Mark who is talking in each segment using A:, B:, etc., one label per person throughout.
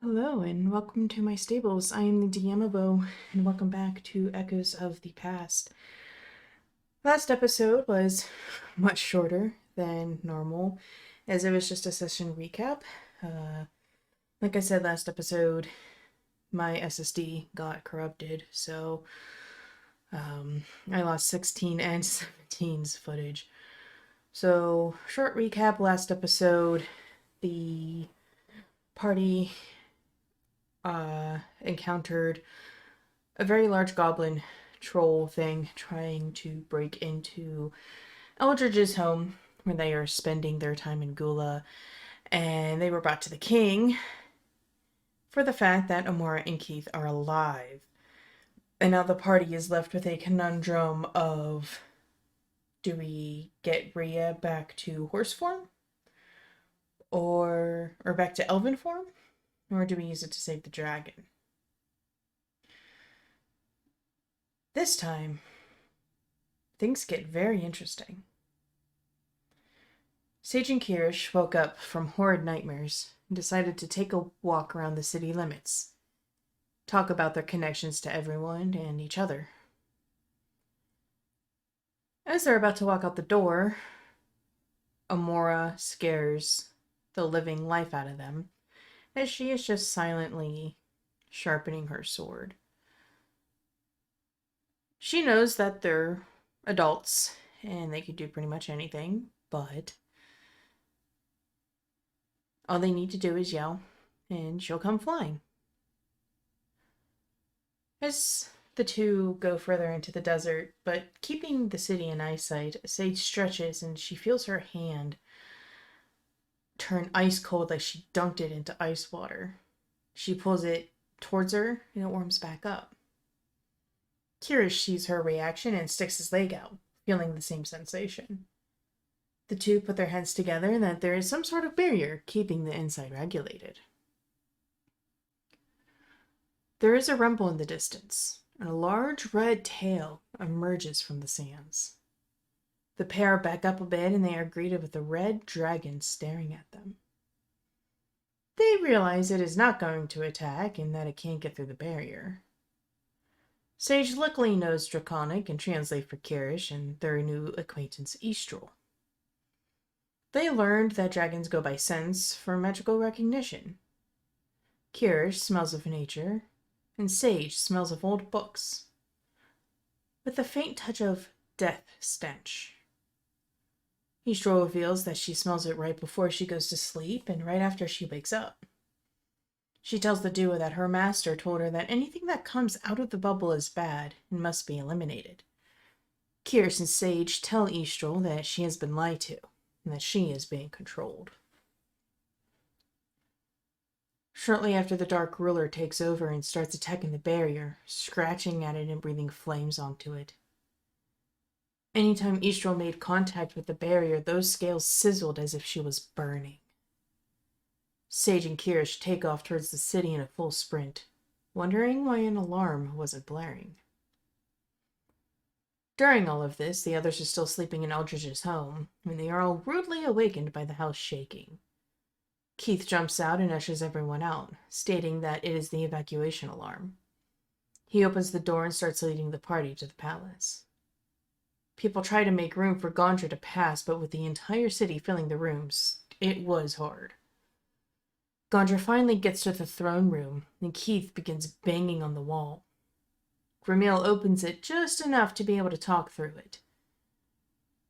A: Hello and welcome to my stables. I am the DMobo and welcome back to Echoes of the Past. Last episode was much shorter than normal as it was just a session recap. Like I said last episode, my SSD got corrupted, so I lost 16 and 17's footage. So, short recap last episode, the party encountered a very large goblin troll thing trying to break into Eldridge's home where they are spending their time in Gula, and they were brought to the king for the fact that Amora and Keith are alive. And now the party is left with a conundrum of, do we get Rhea back to horse form? Or back to elven form? Or do we use it to save the dragon? This time, things get very interesting. Sage and Kirish woke up from horrid nightmares and decided to take a walk around the city limits, talk about their connections to everyone and each other. As they're about to walk out the door, Amora scares the living life out of them as she is just silently sharpening her sword. She knows that they're adults and they could do pretty much anything, but all they need to do is yell and she'll come flying. As the two go further into the desert, but keeping the city in eyesight, Sage stretches and she feels her hand turn ice cold like she dunked it into ice water. She pulls it towards her and it warms back up. Kirish sees her reaction and sticks his leg out, feeling the same sensation. The two put their heads together and that there is some sort of barrier keeping the inside regulated. There is a rumble in the distance, and a large red tail emerges from the sands. The pair back up a bit and they are greeted with a red dragon staring at them. They realize it is not going to attack and that it can't get through the barrier. Sage luckily knows Draconic and translate for Kirish and their new acquaintance Eastrel. They learned that dragons go by sense for magical recognition. Kirish smells of nature, and Sage smells of old books, with a faint touch of death stench. Eastrel reveals that she smells it right before she goes to sleep and right after she wakes up. She tells the duo that her master told her that anything that comes out of the bubble is bad and must be eliminated. Kirish and Sage tell Eastrel that she has been lied to and that she is being controlled. Shortly after, the Dark Ruler takes over and starts attacking the barrier, scratching at it and breathing flames onto it. Anytime Eastrel made contact with the barrier, those scales sizzled as if she was burning. Sage and Kirish take off towards the city in a full sprint, wondering why an alarm wasn't blaring. During all of this, the others are still sleeping in Eldridge's home, when they are all rudely awakened by the house shaking. Keith jumps out and ushers everyone out, stating that it is the evacuation alarm. He opens the door and starts leading the party to the palace. People try to make room for Gondra to pass, but with the entire city filling the rooms, it was hard. Gondra finally gets to the throne room, and Keith begins banging on the wall. Gramil opens it just enough to be able to talk through it.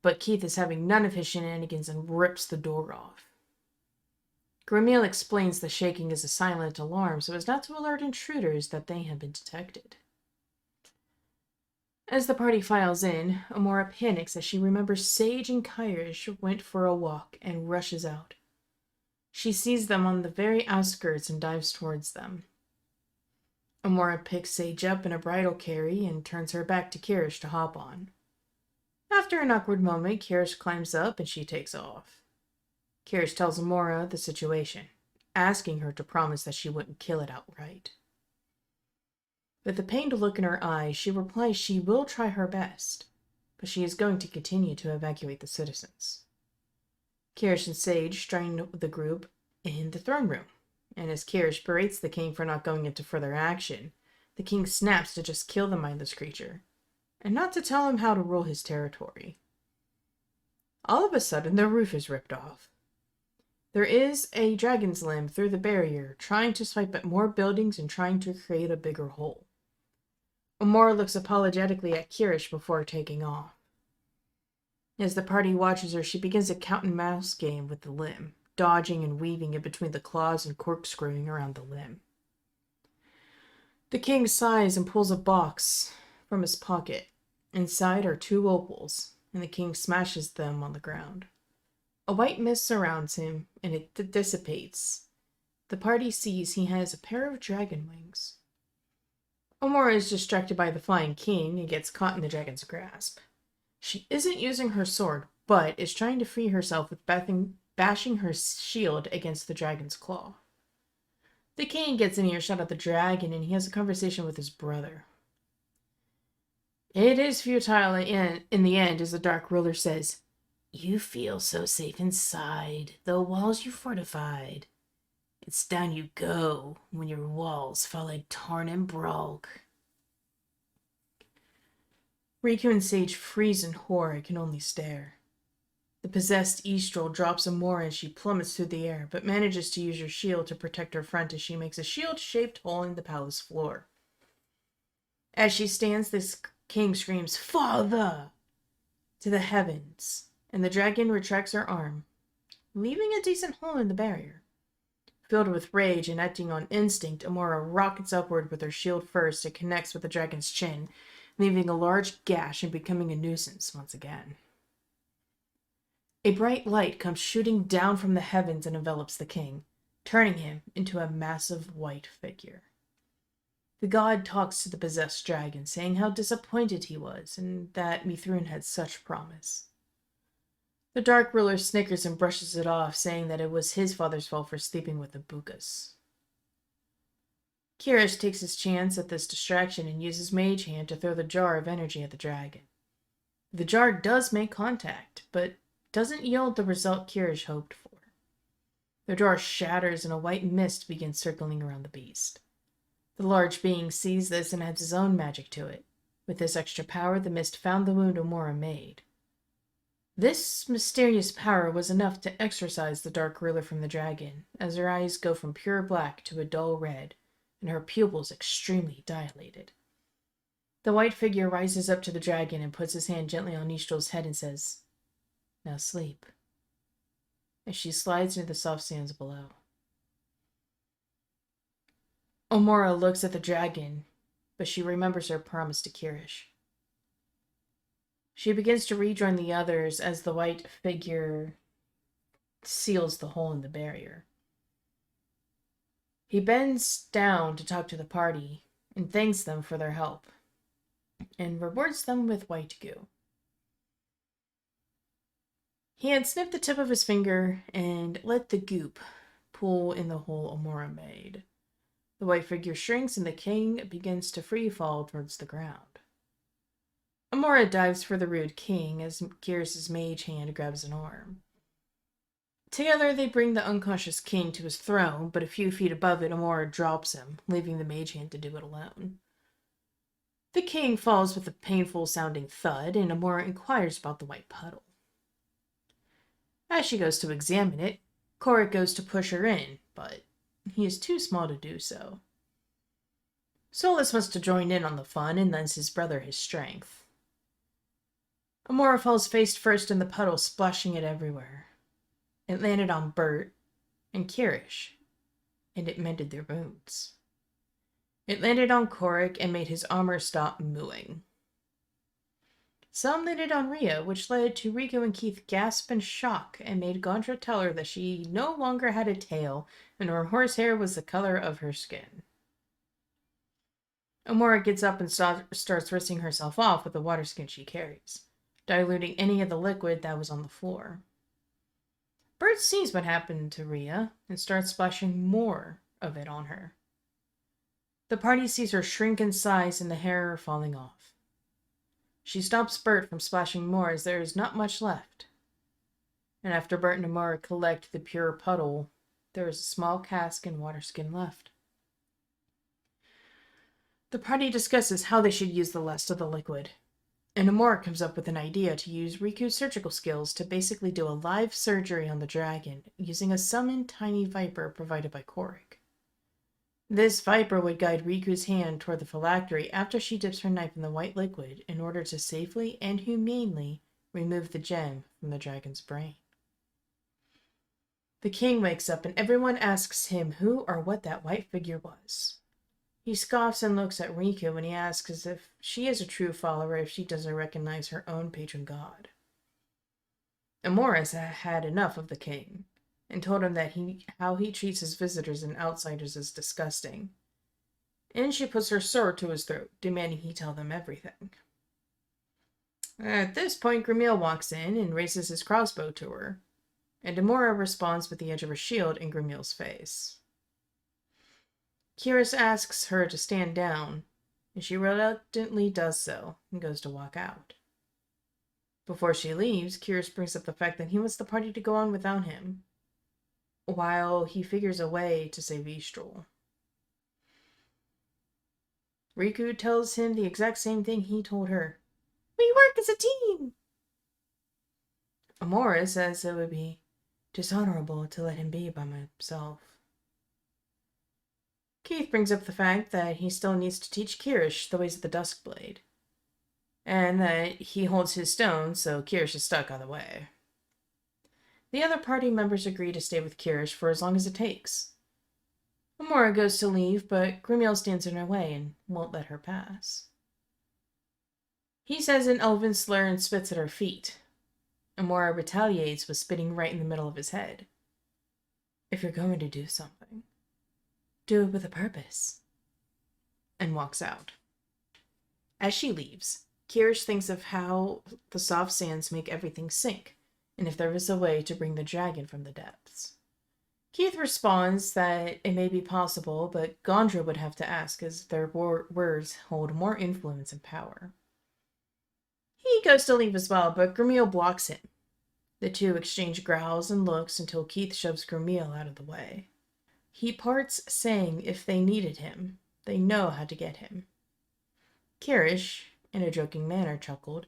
A: But Keith is having none of his shenanigans and rips the door off. Gramil explains the shaking is a silent alarm so as not to alert intruders that they have been detected. As the party files in, Amora panics as she remembers Sage and Kirish went for a walk and rushes out. She sees them on the very outskirts and dives towards them. Amora picks Sage up in a bridal carry and turns her back to Kirish to hop on. After an awkward moment, Kirish climbs up and she takes off. Kirish tells Amora the situation, asking her to promise that she wouldn't kill it outright. With a pained look in her eyes, she replies she will try her best, but she is going to continue to evacuate the citizens. Kirish and Sage join the group in the throne room, and as Kirish berates the king for not going into further action, the king snaps to just kill the mindless creature, and not to tell him how to rule his territory. All of a sudden, the roof is ripped off. There is a dragon's limb through the barrier, trying to swipe at more buildings and trying to create a bigger hole. Amora looks apologetically at Kirish before taking off. As the party watches her, she begins a cat-and-mouse game with the limb, dodging and weaving in between the claws and corkscrewing around the limb. The king sighs and pulls a box from his pocket. Inside are 2 opals, and the king smashes them on the ground. A white mist surrounds him, and it dissipates. The party sees he has a pair of dragon wings. Omora is distracted by the flying king and gets caught in the dragon's grasp. She isn't using her sword, but is trying to free herself with bashing her shield against the dragon's claw. The king gets an earshot of the dragon, and he has a conversation with his brother. It is futile in the end, as the Dark Ruler says, "You feel so safe inside the walls you fortified. It's down you go when your walls fall like Tarn and Brolk." Riku and Sage freeze in horror and can only stare. The possessed Eastral drops Amora as she plummets through the air, but manages to use her shield to protect her front as she makes a shield-shaped hole in the palace floor. As she stands, this king screams, "Father!" to the heavens, and the dragon retracts her arm, leaving a decent hole in the barrier. Filled with rage and acting on instinct, Amora rockets upward with her shield first and connects with the dragon's chin, leaving a large gash and becoming a nuisance once again. A bright light comes shooting down from the heavens and envelops the king, turning him into a massive white figure. The god talks to the possessed dragon, saying how disappointed he was and that Mithrun had such promise. The Dark Ruler snickers and brushes it off, saying that it was his father's fault for sleeping with the Bukas. Kirish takes his chance at this distraction and uses Mage Hand to throw the jar of energy at the dragon. The jar does make contact, but doesn't yield the result Kirish hoped for. The jar shatters and a white mist begins circling around the beast. The large being sees this and adds his own magic to it. With this extra power, the mist found the wound Amora made. This mysterious power was enough to exorcise the Dark Ruler from the dragon, as her eyes go from pure black to a dull red, and her pupils extremely dilated. The white figure rises up to the dragon and puts his hand gently on Nistral's head and says, "Now sleep," as she slides into the soft sands below. Omora looks at the dragon, but she remembers her promise to Kirish. She begins to rejoin the others as the white figure seals the hole in the barrier. He bends down to talk to the party and thanks them for their help, and rewards them with white goo. He had snipped the tip of his finger and let the goop pool in the hole Amora made. The white figure shrinks and the king begins to free fall towards the ground. Amora dives for the rude king as Kirish's mage hand grabs an arm. Together they bring the unconscious king to his throne, but a few feet above it, Amora drops him, leaving the mage hand to do it alone. The king falls with a painful-sounding thud, and Amora inquires about the white puddle. As she goes to examine it, Korik goes to push her in, but he is too small to do so. Solus wants to join in on the fun and lends his brother his strength. Amora falls face first in the puddle, splashing it everywhere. It landed on Bert and Kirish, and it mended their wounds. It landed on Korik and made his armor stop mooing. Some landed on Rhea, which led to Riku and Keith gasp in shock and made Gondra tell her that she no longer had a tail and her horsehair was the color of her skin. Amora gets up and starts rinsing herself off with the water skin she carries, diluting any of the liquid that was on the floor. Bert sees what happened to Rhea and starts splashing more of it on her. The party sees her shrink in size and the hair falling off. She stops Bert from splashing more as there is not much left. And after Bert and Amora collect the pure puddle, There is a small cask and water skin left. The party discusses how they should use the rest of the liquid, and Amora comes up with an idea to use Riku's surgical skills to basically do a live surgery on the dragon using a summoned tiny viper provided by Korik. This viper would guide Riku's hand toward the phylactery after she dips her knife in the white liquid in order to safely and humanely remove the gem from the dragon's brain. The king wakes up and everyone asks him who or what that white figure was. He scoffs and looks at Riku when he asks if she is a true follower if she doesn't recognize her own patron god. Amorous had enough of the king and told him that how he treats his visitors and outsiders is disgusting. And she puts her sword to his throat, demanding he tell them everything. At this point, Gramil walks in and raises his crossbow to her, and Amora responds with the edge of her shield in Gramil's face. Kiris asks her to stand down, and she reluctantly does so and goes to walk out. Before she leaves, Kiris brings up the fact that he wants the party to go on without him, while he figures a way to save Eastrol. Riku tells him the exact same thing he told her. We work as a team! Amora says it would be dishonorable to let him be by himself. Keith brings up the fact that he still needs to teach Kirish the ways of the Duskblade, and that he holds his stone, so Kirish is stuck on the way. The other party members agree to stay with Kirish for as long as it takes. Amora goes to leave, but Grimil stands in her way and won't let her pass. He says an elven slur and spits at her feet. Amora retaliates with spitting right in the middle of his head. If you're going to do something, do it with a purpose. And walks out. As she leaves, Kirish thinks of how the soft sands make everything sink, and if there was a way to bring the dragon from the depths. Keith responds that it may be possible, but Gondra would have to ask, as their words hold more influence and power. He goes to leave as well, but Gramil blocks him. The two exchange growls and looks until Keith shoves Gramil out of the way. He parts, saying if they needed him, they know how to get him. Kirish, in a joking manner, chuckled,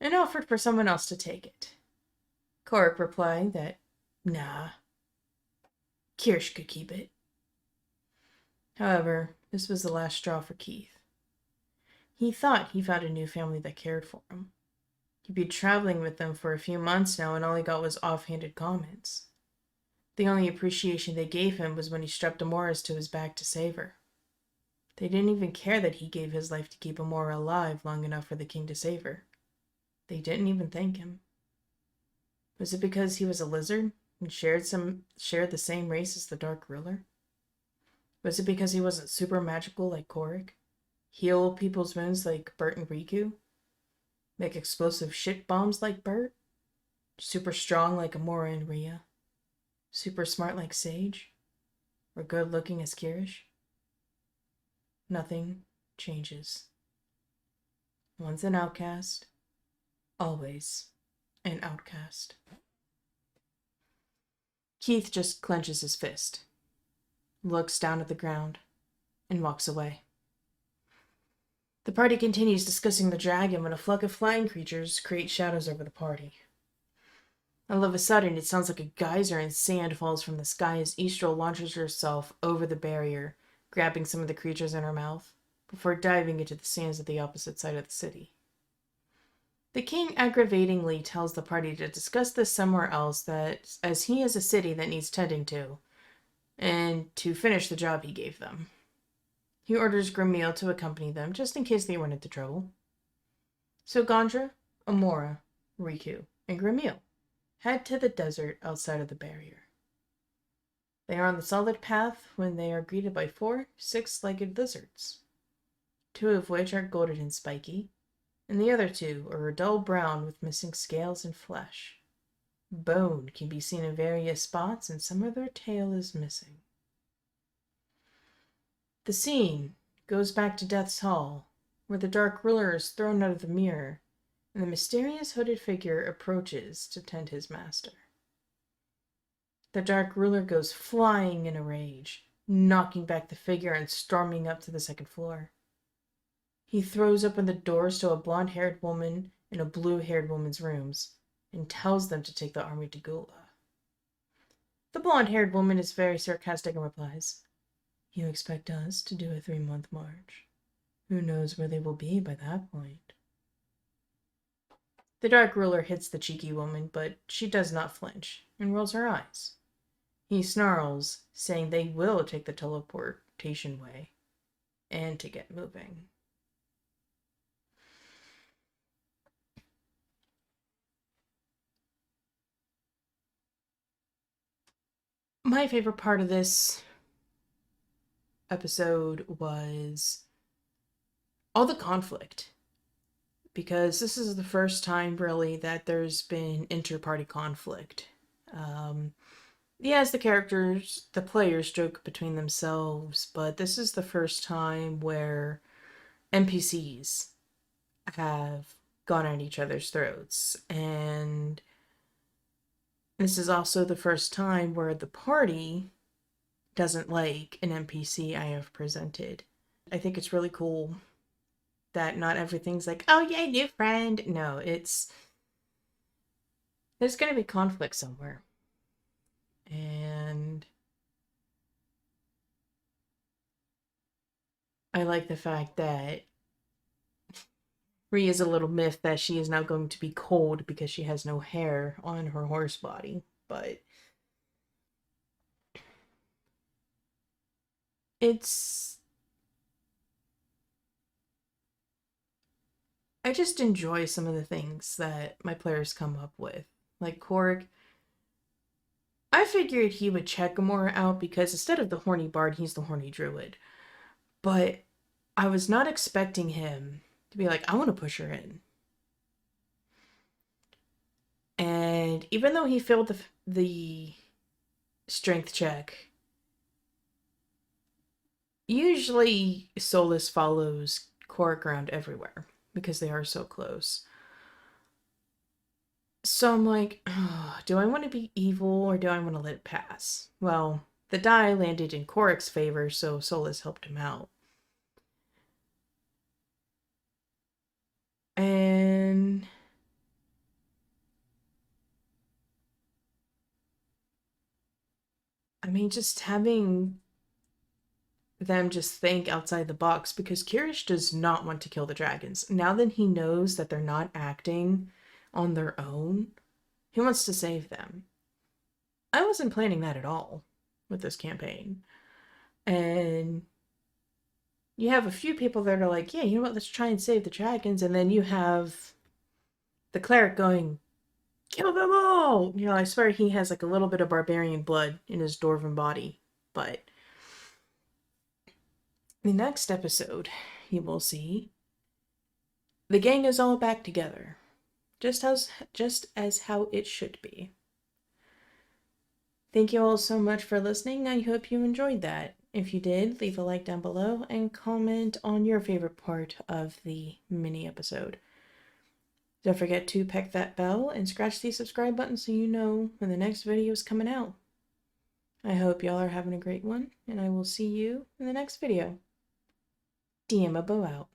A: and offered for someone else to take it. Korik replied that, nah, Kirish could keep it. However, this was the last straw for Keith. He thought he found a new family that cared for him. He'd been traveling with them for a few months now, and all he got was offhanded comments. The only appreciation they gave him was when he strapped Amoras to his back to save her. They didn't even care that he gave his life to keep Amora alive long enough for the king to save her. They didn't even thank him. Was it because he was a lizard and shared the same race as the Dark Ruler? Was it because he wasn't super magical like Korik? Heal people's wounds like Bert and Riku? Make explosive shit bombs like Bert? Super strong like Amora and Rhea? Super smart like Sage? Or good looking as Kirish? Nothing changes. Once an outcast, always an outcast. Keith just clenches his fist, looks down at the ground, and walks away. The party continues discussing the dragon when a flock of flying creatures create shadows over the party. All of a sudden, it sounds like a geyser and sand falls from the sky as Eastrol launches herself over the barrier, grabbing some of the creatures in her mouth, before diving into the sands at the opposite side of the city. The king aggravatingly tells the party to discuss this somewhere else, that as he is a city that needs tending to, and to finish the job he gave them. He orders Gramil to accompany them, just in case they run into trouble. So Gondra, Amora, Riku, and Gramil head to the desert outside of the barrier. They are on the solid path when they are greeted by 4 six-legged lizards, 2 of which are golden and spiky, and the other 2 are a dull brown with missing scales and flesh. Bone can be seen in various spots, and some of their tail is missing. The scene goes back to Death's Hall, where the Dark Ruler is thrown out of the mirror, and the mysterious hooded figure approaches to tend his master. The Dark Ruler goes flying in a rage, knocking back the figure and storming up to the second floor. He throws open the doors to a blonde-haired woman and a blue-haired woman's rooms and tells them to take the army to Gula. The blonde-haired woman is very sarcastic and replies, "You expect us to do a 3-month march? Who knows where they will be by that point?" The Dark Ruler hits the cheeky woman, but she does not flinch and rolls her eyes. He snarls, saying they will take the teleportation way and to get moving. My favorite part of this episode was all the conflict, because this is the first time really that there's been inter-party conflict. Yes, the players joke between themselves, but this is the first time where NPCs have gone at each other's throats, and this is also the first time where the party doesn't like an NPC I have presented. I think it's really cool that not everything's like, "Oh yay, new friend." No, there's gonna be conflict somewhere. And I like the fact that Rhea is a little myth that she is now going to be cold because she has no hair on her horse body, but I just enjoy some of the things that my players come up with. Like Korg, I figured he would check more out because instead of the horny bard, he's the horny druid. But I was not expecting him to be like, "I want to push her in." And even though he failed the strength check, usually Solus follows Korg around everywhere because they are so close. So I'm like, oh, do I want to be evil or do I want to let it pass? Well, the die landed in Korg's favor, so Solus helped him out. And I mean, just having them just think outside the box, because Kirish does not want to kill the dragons. Now that he knows that they're not acting on their own, he wants to save them. I wasn't planning that at all with this campaign. And you have a few people that are like, "Yeah, you know what, let's try and save the dragons." And then you have the cleric going, "Kill them all!" You know, I swear he has like a little bit of barbarian blood in his dwarven body. But the next episode, you will see the gang is all back together, just as how it should be. Thank you all so much for listening. I hope you enjoyed that. If you did, leave a like down below and comment on your favorite part of the mini episode. Don't forget to peck that bell and scratch the subscribe button so you know when the next video is coming out. I hope y'all are having a great one, and I will see you in the next video. DMobo out.